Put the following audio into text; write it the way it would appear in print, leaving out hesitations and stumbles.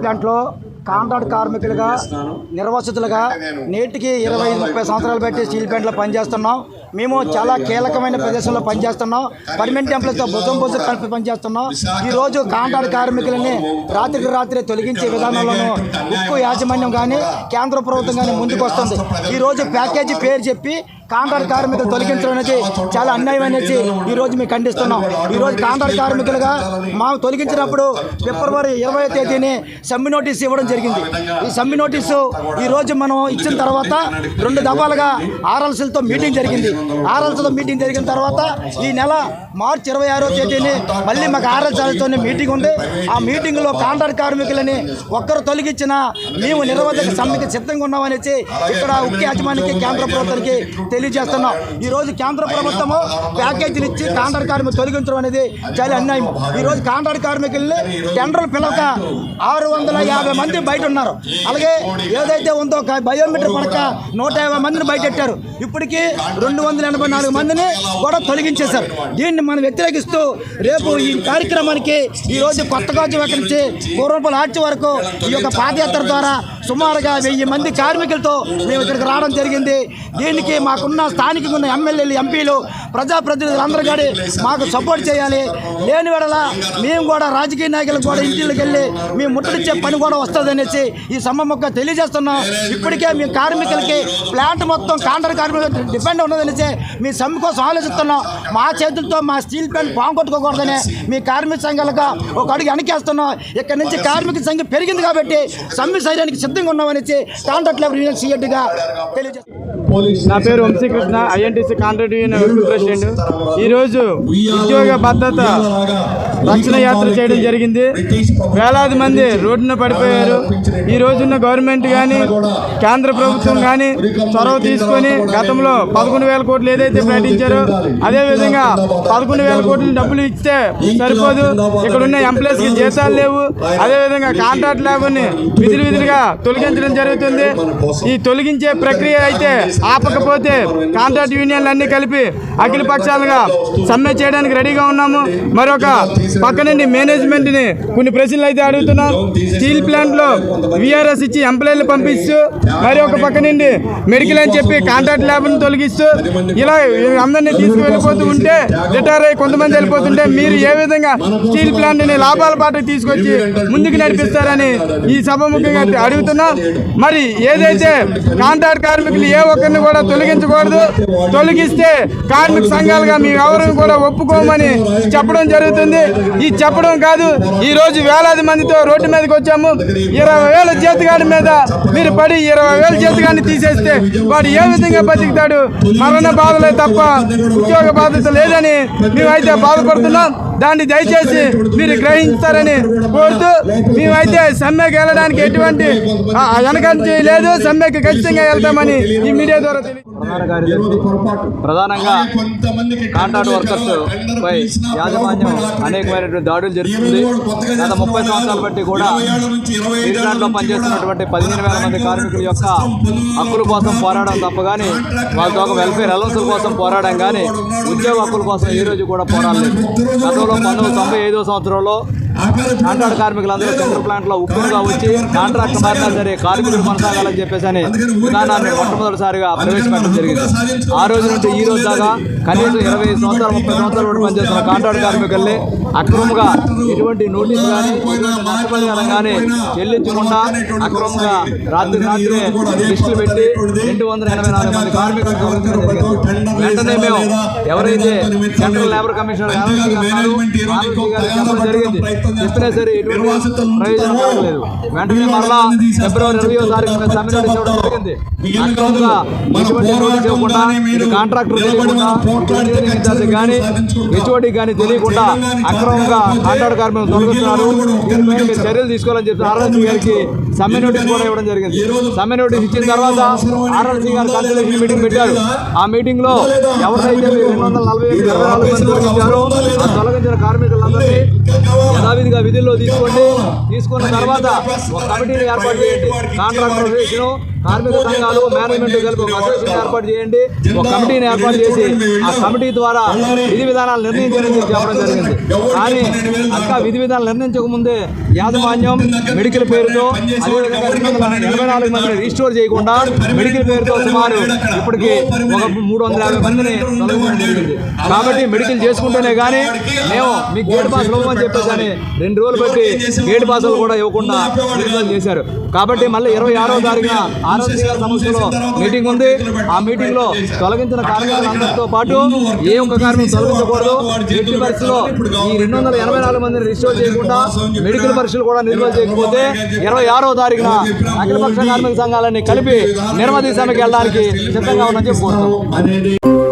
ప్లాంట్లో కాంట్రాక్ట్ కార్మికులుగా నిర్వాసితులుగా నేటికి 25-30 సంవత్సరాలు బట్టి స్టీల్ ప్లాంట్లో పనిచేస్తున్నాం. మేము చాలా కీలకమైన ప్రదేశంలో పనిచేస్తున్నాం. పర్మనెంట్ ఎంప్లాయీస్తో భుజం కలిపి పనిచేస్తున్నాం. ఈరోజు కాంట్రాక్ట్ కార్మికులని రాత్రికి రాత్రి తొలగించే విధానంలోనూ ఉక్కు యాజమాన్యం కానీ కేంద్ర ప్రభుత్వం కానీ ముందుకు వస్తుంది. ఈరోజు ప్యాకేజీ పేరు చెప్పి కాంట్రాక్ట్ కార్మికులు తొలగించడం అనేది చాలా అన్యాయం అనేసి ఈరోజు మేము ఖండిస్తున్నాం. ఈరోజు కాంట్రాక్ట్ కార్మికులుగా మాకు తొలగించినప్పుడు ఫిబ్రవరి 20వ తేదీని సమ్మె నోటీసు ఇవ్వడం జరిగింది. ఈ సమ్మె నోటీసు ఈరోజు మనం ఇచ్చిన తర్వాత 2 దఫాలుగా ఆర్ఎల్సీలతో మీటింగ్ జరిగింది. ఆర్ఎల్సీతో మీటింగ్ జరిగిన తర్వాత ఈ నెల మార్చి 26వ తేదీని మళ్ళీ మాకు ఆర్ఎల్సీతో మీటింగ్ ఉంది. ఆ మీటింగ్లో కాంట్రాక్ట్ కార్మికులని ఒక్కరు తొలగించినా మేము నిరవధిక సమ్మెకి సిద్ధంగా ఉన్నామనేసి ఇక్కడ ఉక్కు యాజమాన్యానికి కేంద్ర ప్రభుత్వానికి తెలియజేస్తున్నాం. ఈరోజు కేంద్ర ప్రభుత్వము ప్యాకేజీలు ఇచ్చి కాంట్రాక్ట్ కార్మికులు తొలగించడం అనేది చాలా అన్యాయం. ఈరోజు కాంట్రాక్ట్ కార్మికుల్ని టెండర్లు పిలవక 650 మంది బయట ఉన్నారు. అలాగే ఏదైతే ఉందో బయోమెట్రిక్ పడక 150 మందిని బయటెట్టారు. ఇప్పటికీ 284 మందిని కూడా తొలగించేశారు. దీన్ని మనం వ్యతిరేకిస్తూ రేపు ఈ కార్యక్రమానికి ఈరోజు కొత్తగాజు నుంచి పూర్వపల్లి ఆర్చి వరకు ఈ యొక్క పాదయాత్ర ద్వారా సుమారుగా 1000 మంది కార్మికులతో మేము ఇక్కడికి రావడం జరిగింది. దీనికి మాకున్న స్థానికంగా ఉన్న ఎమ్మెల్యేలు, ఎంపీలు, ప్రజాప్రతినిధులు అందరూ కూడా మాకు సపోర్ట్ చేయాలి. లేని వేళ మేము కూడా రాజకీయ నాయకులకు కూడా ఇంటికి వెళ్ళి మేము ముట్టడిచ్చే పని కూడా వస్తుంది అనేసి ఈ సమ్మమ్మగా తెలియజేస్తున్నాం. ఇప్పటికే మీ కార్మికులకి ప్లాంట్ మొత్తం కాంట్రాక్ట్ కార్మికులు డిపెండ్ ఉన్నదనేసి మీ సమ్మె కోసం ఆలోచిస్తున్నాం. మా చేతులతో మా స్టీల్ ప్లాంట్ పాము కొట్టుకోకూడదని మీ కార్మిక సంఘాలుగా ఒక అడుగు వెనకేస్తున్నాం. ఇక్కడ నుంచి కార్మిక సంఖ్య పెరిగింది కాబట్టి సమ్మె శైలానికి సిద్ధంగా ఉన్నామనేసి కాంట్రాక్ట్ లేబర్ యూనియన్ సీఎడ్గా తెలియజేస్తున్నాం. నా పేరు Vamsikrishna, INTC contract union president. ఈరోజు ఉద్యోగ భద్రత రక్షణ యాత్ర చేయడం జరిగింది. వేలాది మంది రోడ్డున పడిపోయారు. ఈ రోజున్న గవర్నమెంట్ కానీ కేంద్ర ప్రభుత్వం కానీ చొరవ తీసుకొని గతంలో 11,000 కోట్లు ఏదైతే ప్రకటించారో అదేవిధంగా 11,000 కోట్లు డబ్బులు ఇస్తే సరిపోదు. ఇక్కడ ఉన్న ఎంప్లాయీస్కి జీతాలు లేవు. అదేవిధంగా కాంట్రాక్ట్ లేబర్ని విధులుగా తొలగించడం జరుగుతుంది. ఈ తొలగించే ప్రక్రియ అయితే ఆపకపోతే కాంట్రాక్ట్ యూనియన్లు అన్నీ కలిపి అఖిల పక్షాలుగా సమ్మె చేయడానికి రెడీగా ఉన్నాము. మరొక పక్క నుండి మేనేజ్మెంట్ని కొన్ని ప్రశ్నలు అయితే అడుగుతున్నాం. స్టీల్ ప్లాంట్లో విఆర్ఎస్ ఇచ్చి ఎంప్లాయీలు పంపిస్తూ మరి ఒక పక్క నుండి మెడికల్ అని చెప్పి కాంట్రాక్ట్ లేబర్ని తొలగిస్తూ ఇలా అందరినీ తీసుకువెళ్ళిపోతూ ఉంటే రిటైర్ అయ్యి కొంతమంది వెళ్ళిపోతుంటే మీరు ఏ విధంగా స్టీల్ ప్లాంట్ని లాభాల పాటకు తీసుకొచ్చి ముందుకు నడిపిస్తారని ఈ సభాముఖంగా అడుగుతున్నాం. మరి ఏదైతే కాంట్రాక్ట్ కార్మికులు ఏ ఒక్కరిని కూడా తొలగించకూడదు, తొలగిస్తే కార్మిక సంఘాలుగా మేము ఎవరిని కూడా ఒప్పుకోమని చెప్పడం జరుగుతుంది. ఈ చెప్పడం కాదు, ఈ రోజు వేలాది మందితో రోడ్డు మీదకి వచ్చాము. 20,000 జీతగాడి మీద మీరు పడి 20,000 జీతగాడిని తీసేస్తే వాడు ఏ విధంగా బతుకుతాడు? మరణ బాధలే తప్ప ఉద్యోగ బాధ్యత లేదని మేమైతే బాధపడుతున్నాం. దాన్ని దయచేసి మీరు గ్రహించారని కోరుతూ మేమైతే సమ్మెకి వెళ్ళడానికి ఎటువంటి వెనకంచి లేదు. సమ్మెకి ఖచ్చితంగా వెళ్తామని ఈ మీడియా ద్వారా ప్రధానంగా కాంట్రాక్ట్ వర్కర్స్ పై యాజమాన్యం అనేకమైనటువంటి దాడులు జరుగుతుంది. గత 30 సంవత్సరాల బట్టి కూడా స్టీల్ పనిచేస్తున్నటువంటి 15,000 మంది కార్మికుల యొక్క హక్కుల కోసం పోరాడడం తప్ప కానీ వాళ్ళ ఒక వెల్ఫేర్ అలవెన్సుల కోసం పోరాడడం కానీ ఉద్యోగ హక్కుల కోసం ఈ రోజు కూడా పోరాడలేదు. గతంలో 1995వ సంవత్సరంలో కాంట్రాక్ట్ కార్మికులందరూ సెంట్రల్ ప్లాంట్లో ఉప్పుగా వచ్చి కాంట్రాక్ట్ మారినా సరే కార్మికులు కొనసాగాలని చెప్పేసి అని విధానాన్ని మొట్టమొదటిసారిగా ప్రవేశపెట్టడం జరిగింది. ఆ రోజు నుండి ఈ రోజు దాకా కనీసం 25 సంవత్సరాలు 30 సంవత్సరాలు కూడా పనిచేస్తున్న కాంట్రాక్ట్ కార్మికుల్ని అక్రమంగా ఎటువంటి నోటీసు కానీ నష్టపరిహారం కానీ చెల్లించకుండా అక్రమంగా రాత్రి లిస్టులు పెట్టి 284 మంది కార్మికులు గమనించడం జరిగింది. వెంటనే మేము ఎవరైతే సెంట్రల్ లేబర్ కమిషనర్ చెప్పడం జరిగింది, చెప్పినా సరే ఎటువంటి ప్రయోజనం కలగలేదు. వెంటనే మరలా ఫిబ్రవరి 20వ తారీఖున సమ్మె నోటీస్ ఇవ్వడం జరిగింది. అక్రమంగా ఎటువంటి నోటీస్ ఇవ్వకుండా కాంట్రాక్టర్ తెలియకుండా కానీ హెచ్ఓడి కానీ తెలియకుండా అక్రమంగా కాంట్రాక్ట్ కార్మికులు తొలగిస్తున్నారు. దీనిపై మీరు చర్యలు తీసుకోవాలని చెప్పి ఆర్ఎల్సీ గారికి సమ్మె నోటీస్ కూడా ఇవ్వడం జరిగింది. సమ్మె నోటీస్ ఇచ్చిన తర్వాత ఆర్ఎల్సీ గారు కన్సల్టేషన్ మీటింగ్ పెట్టారు. ఆ మీటింగ్ లో ఎవరైతే 244 మంది తొలగించారో ఆ తొలగించిన కార్మికులందరినీ యథావిధిగా విధుల్లో తీసుకున్న తర్వాత ఒక కమిటీని ఏర్పాటు చేయండి. కాంట్రాక్టర్ కార్మిక సంఘాలు మేనేజ్మెంట్ కలిపి ఒక అసోసియేషన్ ఏర్పాటు చేయండి, ఒక కమిటీని ఏర్పాటు చేసి ఆ కమిటీ ద్వారా విధి విధానాలు నిర్ణయించాలని చెప్పడం జరిగింది. కానీ ఇంకా విధి విధానాలు నిర్ణయించకముందే యాజమాన్యం మెడికల్ పేరుతో అదేవిధంగా 284 మందిని రిజిస్టోర్ చేయకుండా మెడికల్ పేరుతో సుమారు ఇప్పటికి ఒక 350 మందిని తొలగించడం జరిగింది. కాబట్టి మెడికల్ చేసుకుంటేనే కానీ మేము మీకు గేట్ పాసులు ఇవ్వమని చెప్పేసి అని 2 రోజులు బట్టి గేట్ పాసులు కూడా ఇవ్వకుండా విడుదల చేశారు. కాబట్టి మళ్ళీ 26వ తారీఖున ఆర్ఎంసీ గారి సంస్థలో మీటింగ్ ఉంది. ఆ మీటింగ్ లో తొలగించిన కార్మికులందరితో పాటు ఏ ఒక్క కార్మికులు తొలగించకూడదు. ఎట్టి పరిస్థితుల్లో ఈ 284 మందిని రిజిస్టర్ చేయకుండా మెడికల్ పరీక్షలు కూడా నిర్వహణ చేయకపోతే 26వ తారీఖున అఖిలపక్ష కార్మిక సంఘాలన్నీ కలిపి నిర్మదీ సమ్మెకి వెళ్ళడానికి సిద్ధంగా ఉందని చెప్పుకుంటున్నాం.